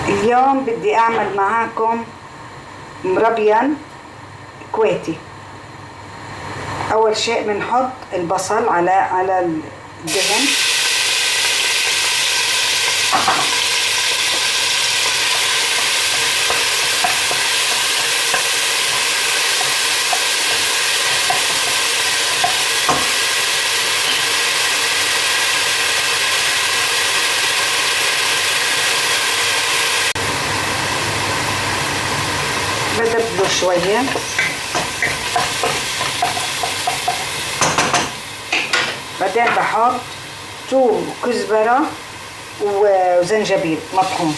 اليوم بدي أعمل معاكم مربيان كويتي. أول شيء بنحط البصل على الدهن، بدبله شوية، بعدين بحط ثوم وكزبرة وزنجبيل مطحون.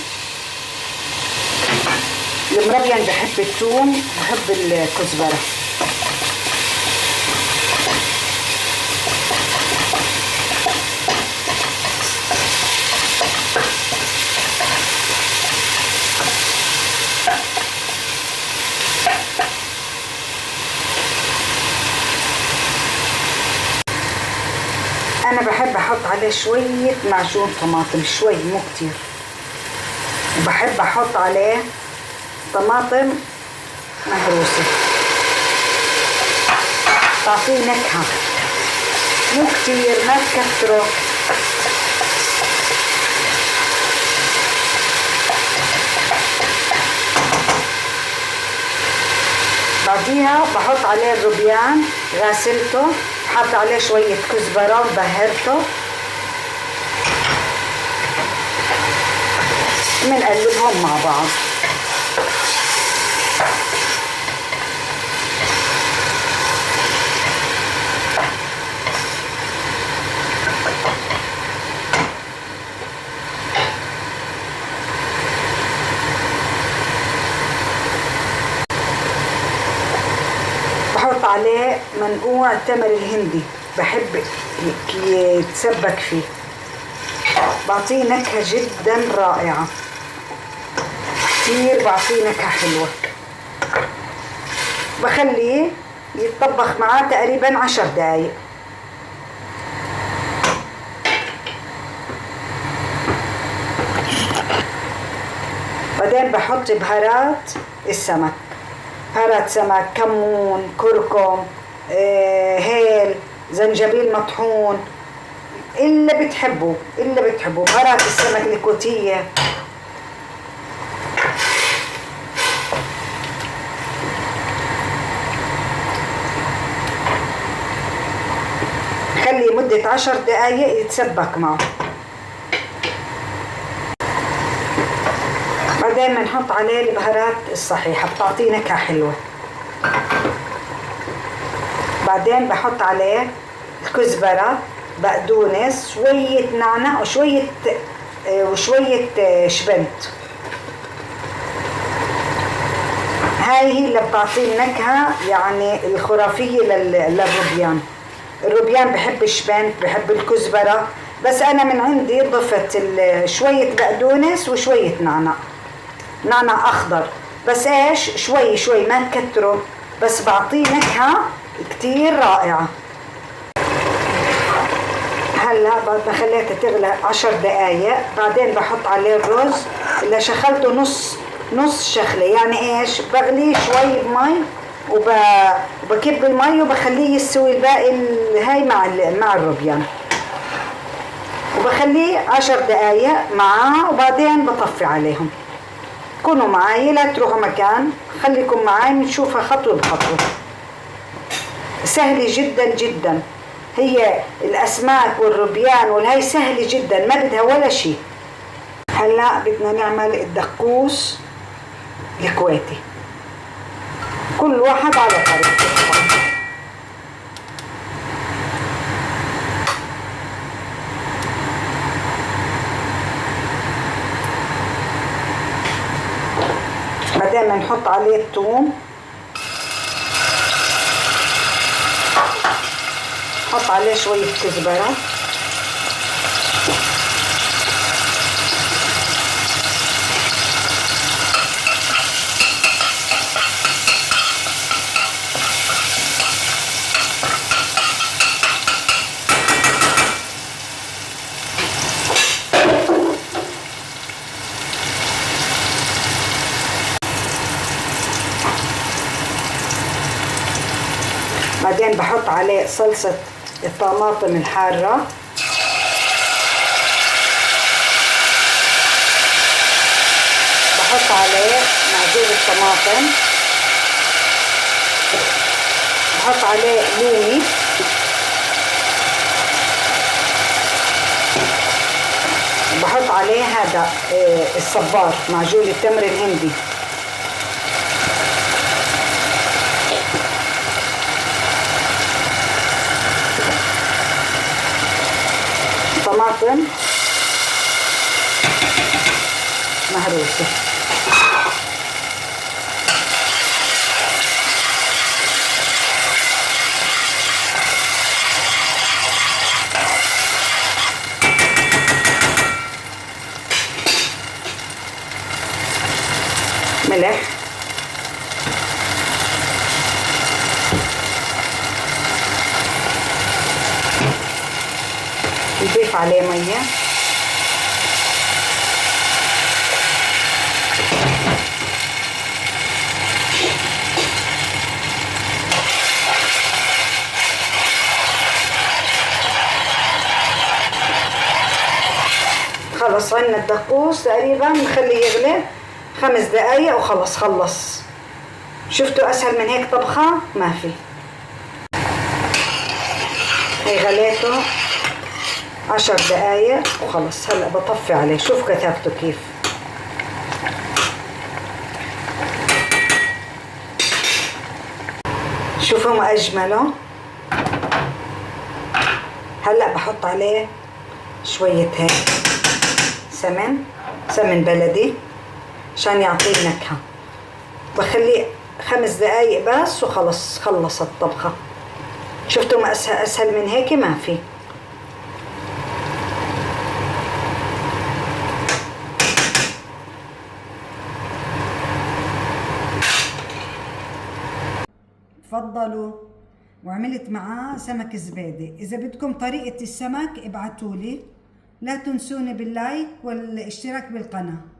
المربيان بحب الثوم وبحب الكزبرة. أنا بحب أحط عليه شوية معجون طماطم، شوي مو كتير، وبحب أحط عليه طماطم مهروسة تعطيه نكهة، مو كتير، ما تكتره. بعديها بحط عليه الروبيان، غاسلته، حط عليه شوية كزبرة وبهرته، بنقلبهم مع بعض. بحط عليه منقوع التمر الهندي، بحب يتسبك فيه، بعطيه نكهة جدا رائعة، كتير بعطيه نكهة حلوة. بخليه يتطبخ معاه تقريبا 10 دقايق. بعدين بحط بهارات السمك، بهارات سمك، كمون، كركم، هيل، زنجبيل مطحون، اللي بتحبوا بهارات السمك الكوتية. خلي مدة 10 دقايق يتسبك معه. بعدين بنحط عليه البهارات الصحيحة، بتعطيه نكهة حلوة. بعدين بحط عليه الكزبرة، بقدونس، شوية نعناع وشوية شبنت. هاي هي اللي بتعطيه النكهة يعني الخرافية للروبيان. الروبيان بحب الشبنت، بحب الكزبرة، بس أنا من عندي ضفت شوية بقدونس وشوية نعناع أخضر، بس إيش شوي ما تكتره، بس بعطيه نكهة كتير رائعة. هلا بعد ما خليتها تغلى 10 دقايق، بعدين بحط عليه الرز اللي شخلته نص شخلة، يعني إيش بغليه شوي بمي وبكب المي وبخليه يستوي الباقي هاي مع الروبيان، وبخليه 10 دقايق معاه، وبعدين بطفي عليهم. كونوا معاي، لا تروحوا مكان، خليكم معاي نشوفها خطوة بخطوة. سهلة جدا جدا، هي الأسماك والروبيان والهاي سهلة جدا، ما بدها ولا شيء. هلا بدنا نعمل الدقوس الكويتي، كل واحد على طريقته. بعدين بنحط عليه الثوم، نحط عليه شوية كزبرة، بعدين بحط عليه صلصة الطماطم الحارة، بحط عليه معجون الطماطم، بحط عليه لومي، بحط عليه هذا الصبار معجون التمر الهندي، طماطم مهروسة، ملح، نضيف عليه مية، خلص عنا الدقوس تقريبا، نخليه يغلي 5 دقايق وخلص. خلص. شفتوا اسهل من هيك طبخة؟ ما في. هي غليته 10 دقايق وخلص. هلا بطفي عليه. شوف كثافته كيف. شوفوا ما اجمله. هلا بحط عليه شوية هيك سمن بلدي عشان يعطيه نكهة. بخليه 5 دقايق بس وخلص. خلصت الطبخة. شفتوا ما اسهل من هيك ما في. تفضلوا. وعملت معاه سمك زبادي. اذا بدكم طريقة السمك ابعتولي. لا تنسوني باللايك والاشتراك بالقناة.